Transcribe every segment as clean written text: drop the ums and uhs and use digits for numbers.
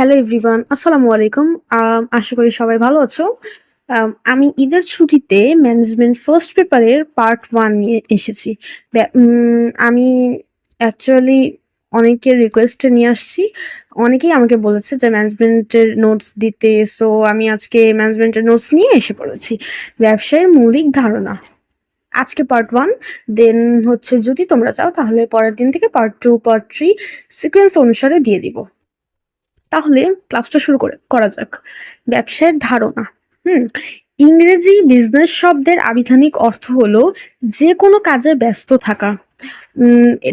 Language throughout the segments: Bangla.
হ্যালো এভরিওয়ান, আসসালামু আলাইকুম। আশা করি সবাই ভালো আছো। আমি ঈদের ছুটিতে ম্যানেজমেন্ট ফার্স্ট পেপারের পার্ট 1 নিয়ে এসেছি। আমি অ্যাকচুয়ালি অনেকের রিকোয়েস্টে নিয়ে আসছি। অনেকেই আমাকে বলেছে যে ম্যানেজমেন্টের নোটস দিতে। সো আমি আজকে ম্যানেজমেন্টের নোটস নিয়ে এসে পড়েছি। ব্যবসায়ের মৌলিক ধারণা। আজকে পার্ট 1, দেন হচ্ছে যদি তোমরা চাও তাহলে পরের দিন থেকে পার্ট 2, পার্ট 3 সিকোয়েন্স অনুসারে দিয়ে দিব। তাহলে ক্লাসটা শুরু করা যাক। ব্যবসায়ের ধারণা। ইংরেজি বিজনেস শব্দের আবিধানিক অর্থ হলো যে কোনো কাজে ব্যস্ত থাকা।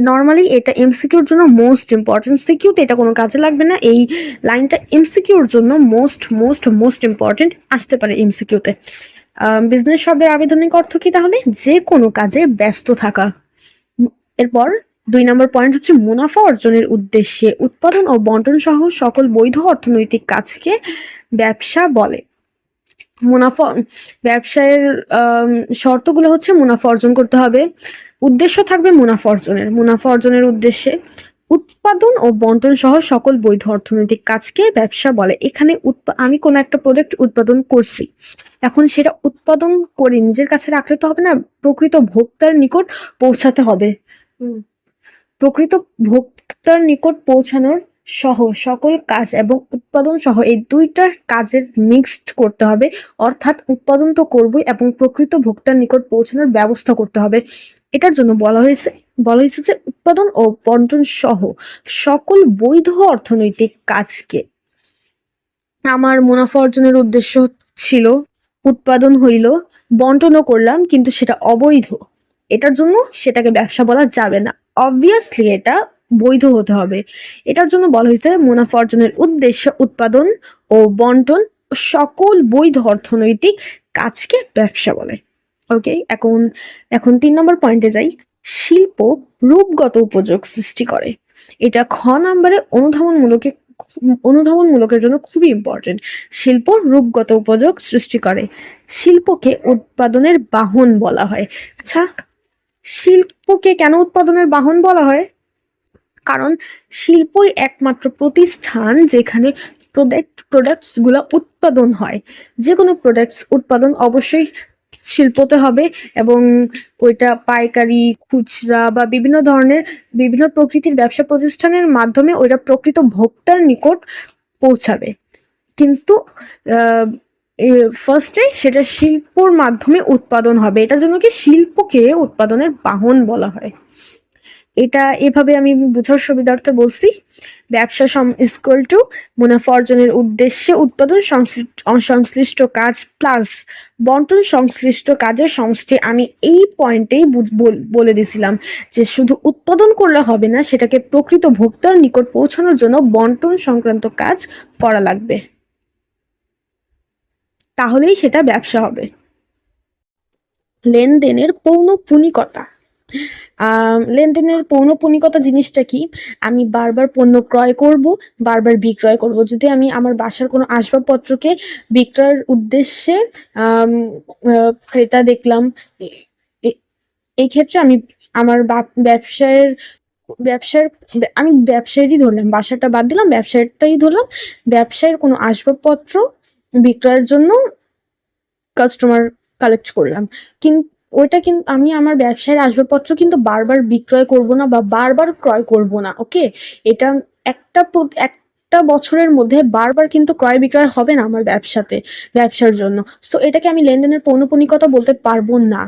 নর্মালি এটা এমসিকিউর জন্য মোস্ট ইম্পর্টেন্ট। সিকিউতে এটা কোনো কাজে লাগবে না। এই লাইনটা এমসিকিউর জন্য মোস্ট মোস্ট মোস্ট ইম্পর্টেন্ট আসতে পারে এমসিকিউতে। বিজনেস শব্দের আবিধানিক অর্থ কি তাহলে? যে কোনো কাজে ব্যস্ত থাকা। এরপর 2 নম্বর পয়েন্ট হচ্ছে মুনাফা অর্জনের উদ্দেশ্যে উৎপাদন ও বন্টন সহ সকল বৈধ অর্থনৈতিক কাজকে ব্যবসা বলে। মুনাফা ব্যবসায়ের শর্তগুলো হচ্ছে মুনাফা অর্জন করতে হবে, উদ্দেশ্য থাকবে মুনাফা অর্জনের উদ্দেশ্যে উৎপাদন ও বন্টন সহ সকল বৈধ অর্থনৈতিক কাজকে ব্যবসা বলে। এখানে আমি কোনো একটা প্রোডাক্ট উৎপাদন করছি, এখন সেটা উৎপাদন করে নিজের কাছে রাখলে তো হবে না, প্রকৃত ভোক্তার নিকট পৌঁছাতে হবে। প্রকৃত ভোক্তার নিকট পৌঁছানোর সহ সকল কাজ এবং উৎপাদন সহ এই দুইটা কাজের মিক্সড করতে হবে। অর্থাৎ উৎপাদন তো করবই এবং প্রকৃত ভোক্তার নিকট পৌঁছানোর ব্যবস্থা করতে হবে। এটার জন্য বলা হয়েছে যে উৎপাদন ও বন্টন সহ সকল বৈধ অর্থনৈতিক কাজকে। আমার মুনাফা অর্জনের উদ্দেশ্য ছিল, উৎপাদন হইল, বন্টনও করলাম, কিন্তু সেটা অবৈধ। এটার জন্য সেটাকে ব্যবসা বলা যাবে না। অবভিয়াসলি এটা বৈধ হতে হবে। এটার জন্য বলা হয়েছে মুনাফা অর্জনের উদ্দেশ্য উৎপাদন ও বন্টন সকল বৈধ অর্থনৈতিক কাজকে ব্যবসা বলে। ওকে, এখন 3 নম্বর পয়েন্টে যাই। শিল্প রূপগত উপযোগ সৃষ্টি করে। এটা খ নম্বরে অনুধাবনমূলকের জন্য খুবই ইম্পর্টেন্ট। শিল্প রূপগত উপযোগ সৃষ্টি করে। শিল্পকে উৎপাদনের বাহন বলা হয়। আচ্ছা, শিল্পকে কেন উৎপাদনের বাহন বলা হয়? কারণ শিল্পই একমাত্র প্রতিষ্ঠান যেখানে প্রোডাক্টস গুলা উৎপাদন হয়। যে কোনো প্রোডাক্টস উৎপাদন অবশ্যই শিল্পতে হবে এবং ওইটা পাইকারি, খুচরা বা বিভিন্ন প্রকৃতির ব্যবসা প্রতিষ্ঠানের মাধ্যমে ওইটা প্রকৃত ভোক্তার নিকট পৌঁছাবে। কিন্তু ফার্স্টে সেটা শিল্পর মাধ্যমে উৎপাদন হবে। এটার জন্য কি শিল্পকে উৎপাদনের বাহন বলা হয়। এটা এভাবে আমি বোঝার সুবিধার্থে বলছি। ব্যবসা ইকুয়াল টু মুনাফা অর্জনের উদ্দেশ্যে উৎপাদন সংশ্লিষ্ট কাজ প্লাস বন্টন সংশ্লিষ্ট কাজের সমষ্টি। আমি এই পয়েন্টেই বলে দিছিলাম যে শুধু উৎপাদন করলে হবে না, সেটাকে প্রকৃত ভোক্তার নিকট পৌঁছানোর জন্য বন্টন সংক্রান্ত কাজ করা লাগবে, তাহলেই সেটা ব্যবসা হবে। লেনদেনের পৌনঃপুনিকতা। লেনদেনের পৌনঃপুনিকতা জিনিসটা কি? আমি বারবার পণ্য ক্রয় করব, বারবার বিক্রয় করব। যদি আমি আমার বাসার কোনো আসবাবপত্রকে বিক্রয়ের উদ্দেশ্যে ক্রেতা দেখলাম, এই ক্ষেত্রে আমি আমার আমি ব্যবসায়েরই ধরলাম, বাসাটা বাদ দিলাম, ব্যবসায়টাই ধরলাম। ব্যবসায়ের কোনো আসবাবপত্র বিক্রয়ের জন্য কাস্টমার কালেক্ট করলাম, কিন্তু ওইটা কিন্তু আমি আমার ব্যবসায়ের আসবাবপত্র কিন্তু বারবার বিক্রয় করব না বা বারবার ক্রয় করব না। ওকে, এটা একটা বছরের মধ্যে বারবার কিন্তু ক্রয় বিক্রয় হবে না আমার ব্যবসার জন্য। সো এটাকে আমি লেনদেনের পৌনঃপুনিকতা বলতে পারবো না।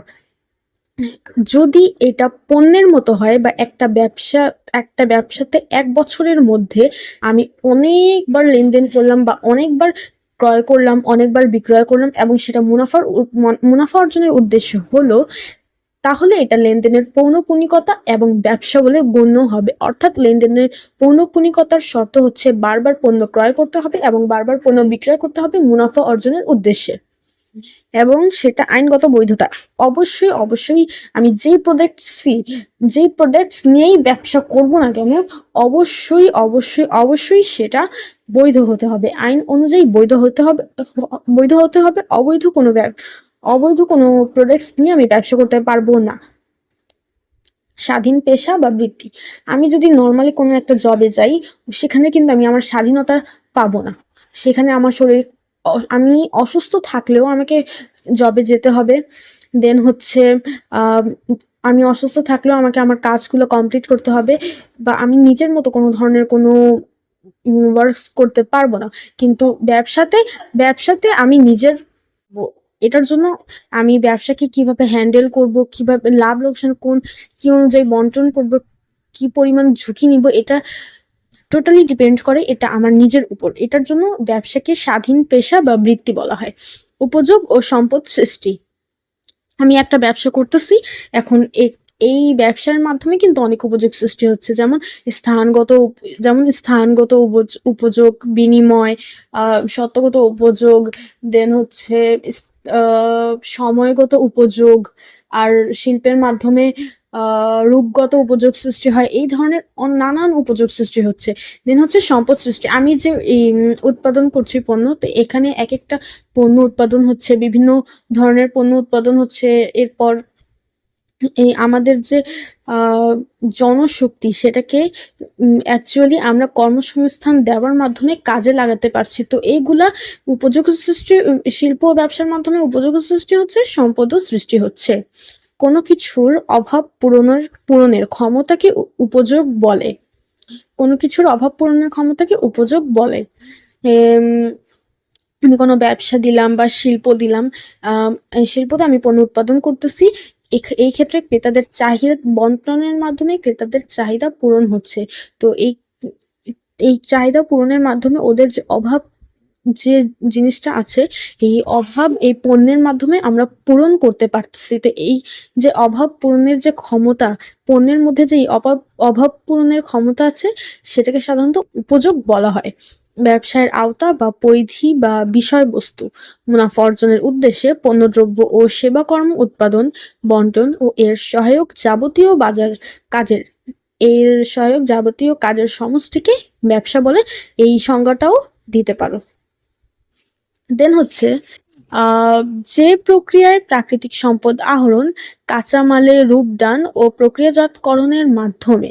যদি এটা পণ্যের মতো হয় বা একটা ব্যবসাতে 1 বছরের মধ্যে আমি অনেকবার লেনদেন করলাম বা অনেকবার ক্রয় করলাম, অনেকবার বিক্রয় করলাম এবং সেটা মুনাফা অর্জনের উদ্দেশ্য হলো, তাহলে এটা লেনদেনের পৌনঃপুনিকতা এবং ব্যবসা বলে গণ্য হবে। অর্থাৎ লেনদেনের পৌনঃপুনিকতার শর্ত হচ্ছে বারবার পণ্য ক্রয় করতে হবে এবং বারবার পণ্য বিক্রয় করতে হবে মুনাফা অর্জনের উদ্দেশ্যে, এবং সেটা আইনগত বৈধতা। অবশ্যই আমি যেই প্রোডাক্টস নিয়েই ব্যবসা করব না কেন, অবশ্যই সেটা বৈধ হতে হবে, আইন অনুযায়ী বৈধ হতে হবে। অবৈধ কোনো প্রোডাক্টস নিয়ে আমি ব্যবসা করতে পারবো না। স্বাধীন পেশা বা বৃত্তি। আমি যদি নর্মালি কোনো একটা জবে যাই, সেখানে কিন্তু আমি আমার স্বাধীনতা পাবো না। সেখানে আমার শরীর আমি অসুস্থ থাকলেও আমাকে জবে যেতে হবে। দেন হচ্ছে আম আমি অসুস্থ থাকলেও আমাকে আমার কাজগুলো কমপ্লিট করতে হবে, বা আমি নিজের মতো কোনো ধরনের কোনো ওয়ার্কস করতে পারবো না। কিন্তু ব্যবসাতে আমি নিজের এটার জন্য আমি ব্যবসাকে কিভাবে হ্যান্ডেল করব, কিভাবে লাভ লোকসান কি অনুযায়ী বন্টন করব, কি পরিমাণ ঝুঁকি নিব, এটা টোটালি ডিপেন্ড করে এটা আমার নিজের উপর। এটার জন্য ব্যবসাকে স্বাধীন পেশা বা বৃত্তি বলা হয়। উপযোগ ও সম্পদ সৃষ্টি। আমি একটা ব্যবসা করতেছি এখন, এই ব্যবসার মাধ্যমে কিন্তু অনেক উপযোগ সৃষ্টি হচ্ছে, যেমন স্থানগত উপযোগ, বিনিময়, সত্যগত উপযোগ, দেন হচ্ছে সময়গত উপযোগ, আর শিল্পের মাধ্যমে রূপগত উপযোগ সৃষ্টি হয়। এই ধরনের নানান উপযোগ সৃষ্টি হচ্ছে। দেন হচ্ছে সম্পদ সৃষ্টি। আমি যে উৎপাদন করছি পণ্য, তো এখানে এক একটা পণ্য উৎপাদন হচ্ছে, বিভিন্ন ধরনের পণ্য উৎপাদন হচ্ছে। এরপর এই আমাদের যে জনশক্তি, সেটাকে অ্যাকচুয়ালি আমরা কর্মসংস্থান দেওয়ার মাধ্যমে কাজে লাগাতে পারছি। তো এইগুলা উপযোগ সৃষ্টি, শিল্প ও ব্যবসার মাধ্যমে উপযোগ সৃষ্টি হচ্ছে, সম্পদও সৃষ্টি হচ্ছে। কোনো কিছুর অভাব পূরণের ক্ষমতাকে উপযোগ বলে। কোনো কিছুর অভাব পূরণের ক্ষমতাকে উপযোগ বলে। আমি কোনো ব্যবসা দিলাম বা শিল্প দিলাম, এই শিল্পতে আমি পণ্য উৎপাদন করতেছি। এই ক্ষেত্রে ক্রেতাদের চাহিদা বন্টনের মাধ্যমে ক্রেতাদের চাহিদা পূরণ হচ্ছে। তো এই চাহিদা পূরণের মাধ্যমে ওদের যে জিনিসটা আছে, এই অভাব এই পণ্যের মাধ্যমে আমরা পূরণ করতে পারতেছি। তো এই যে অভাব পূরণের যে ক্ষমতা, পণ্যের মধ্যে যে অভাব পূরণের ক্ষমতা আছে, সেটাকে সাধারণত উপযোগ বলা হয়। ব্যবসায়ের আওতা বা পরিধি বা বিষয়বস্তু। মুনাফা অর্জনের উদ্দেশ্যে পণ্যদ্রব্য ও সেবাকর্ম উৎপাদন, বন্টন ও এর সহায়ক যাবতীয় কাজের সমষ্টিকে ব্যবসা বলে। এই সংজ্ঞাটাও দিতে পারো। দেন হচ্ছে যে প্রক্রিয়ায় প্রাকৃতিক সম্পদ আহরণ, কাঁচামালে রূপদান ও প্রক্রিয়াজাতকরণের মাধ্যমে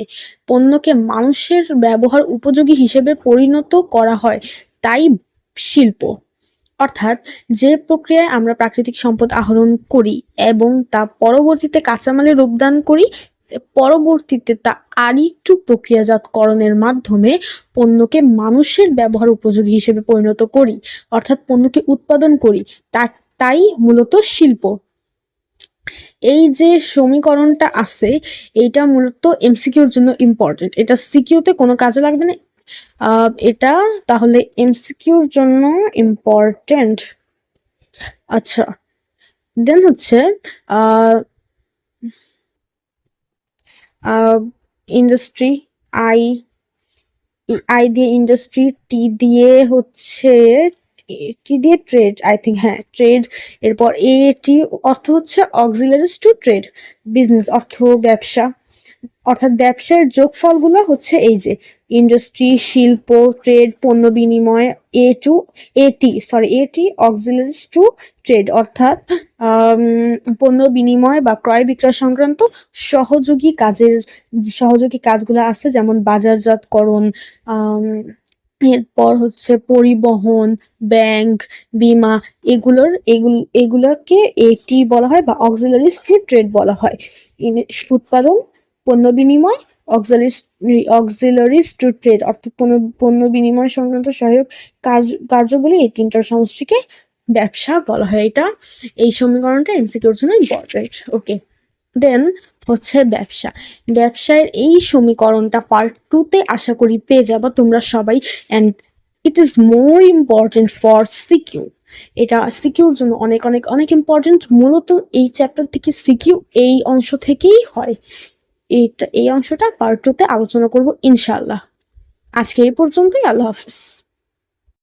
পণ্যকে মানুষের ব্যবহার উপযোগী হিসেবে পরিণত করা হয়, তাই শিল্প। অর্থাৎ যে প্রক্রিয়ায় আমরা প্রাকৃতিক সম্পদ আহরণ করি এবং তা পরবর্তীতে কাঁচামালে রূপদান করি, পরবর্তীতে তা আরেকটু প্রক্রিয়াজাতকরণের মাধ্যমে পণ্যকে মানুষের ব্যবহার উপযোগী হিসেবে পরিণত করি, অর্থাৎ পণ্যকে উৎপাদন করি, তাই মূলত শিল্প। এই যে সমীকরণটা আছে, এইটা মূলত এমসিকিউর জন্য ইম্পর্টেন্ট। এটা সিকিউতে কোনো কাজে লাগবে না, এটা তাহলে এমসিকিউর জন্য ইম্পর্টেন্ট। আচ্ছা, দেন হচ্ছে ইন্ডাস্ট্রি, আই দিয়ে ইন্ডাস্ট্রি, টি দিয়ে ট্রেড, আই থিঙ্ক, হ্যাঁ ট্রেড। এরপর টি অর্থ হচ্ছে অক্সিলারিজ টু ট্রেড, বিজনেস অর্থ ব্যবসা। অর্থাৎ ব্যবসার যোগফলগুলো হচ্ছে এই যে ইন্ডাস্ট্রি, শিল্প, ট্রেড, পণ্য বিনিময়। এটি অক্সিলারিজ টু ট্রেড, অর্থাৎ পণ্য বিনিময় বা ক্রয় বিক্রয় সংক্রান্ত সহযোগী কাজগুলো আছে, যেমন বাজারজাতকরণ, এরপর হচ্ছে পরিবহন, ব্যাংক, বীমা, এগুলোকে এটি বলা হয় বা অক্সিলারিজ টু ট্রেড বলা হয়। উৎপাদন, পণ্য বিনিময়, অক্সিলারিজ টু ট্রেড, অর্থাৎ পণ্য বিনিময় সংক্রান্ত সহায়ক কার্যগুলি, এই তিনটার সমষ্টিকে ব্যবসা বলা হয়। এই সমীকরণটা এমসিকিউর জন্য ইম্পর্টেন্ট। ওকে, দেন হচ্ছে ব্যবসায়ের এই সমীকরণটা পার্ট 2-তে আশা করি পেয়ে যাবা তোমরা সবাই। And it is more important for CQ. এটা সিকিউর জন্য অনেক অনেক অনেক ইম্পর্টেন্ট। মূলত এই চ্যাপ্টার থেকে সিকিউ এই অংশ থেকেই হয়। এই অংশটা পার্ট 2-তে আলোচনা করব ইনশাআল্লাহ। আজকে এই পর্যন্তই। আল্লাহ হাফিজ।